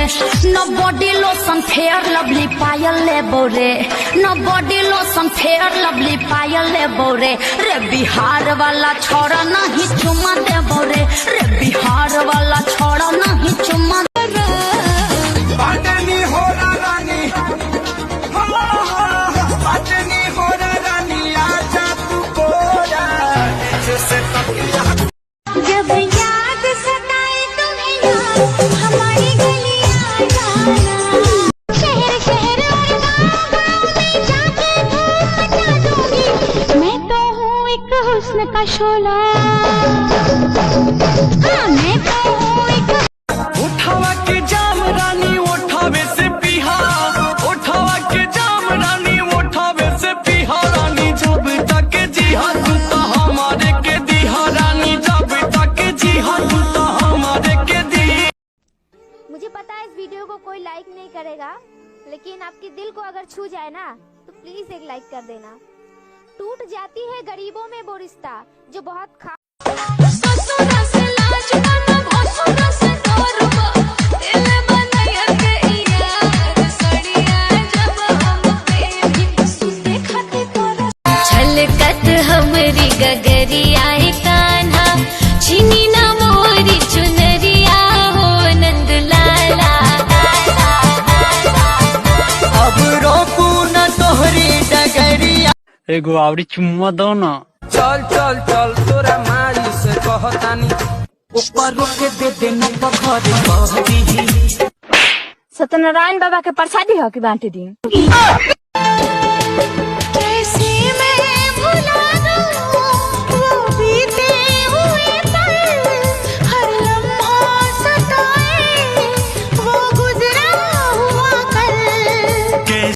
न body lotion fair lovely पायल ले बोरे, न बॉडी लोशन फेयर लवली पायल ले बोरे। रे बिहार वाला छोड़ा नहीं चुमा दे बोरे, रे बिहार वाला छोड़ा नहीं चुमा जब याद सताए तुम्हें यार हमारी गलियां जाना, शहर शहर और गाँव में जाके धूम मचा दूंगी। मैं तो हूँ एक हुस्न का शोला, हाँ मैं तो हूँ एक। उठावा के जाम रानी उठावे से पिहा, उठावा के जाम रानी उठावे से पिहा रानी। जब तक जिहा तू तो हमारे के दिहा रानी, जब तक जिहा तू तो हमारे के दी। मुझे पता है इस वीडियो को कोई लाइक नहीं करेगा, लेकिन आपके दिल को अगर छू जाए ना तो प्लीज एक लाइक कर देना। टूट जाती है गरीबों में वो रिश्ता जो बहुत खा छलकत हमरी गगरिया कान्हा, छिनी ना मोरी चुनरिया हो नंद लाला। अब रोकू न तोहरी डगरिया, एगो आवरी चुम्मा दो ना। चल चल चल तोरा मारी से कहतानी, ऊपर रोके दे देना पखरी कहती। सत्यनारायण बाबा के प्रसादी हो कि बांटे दी।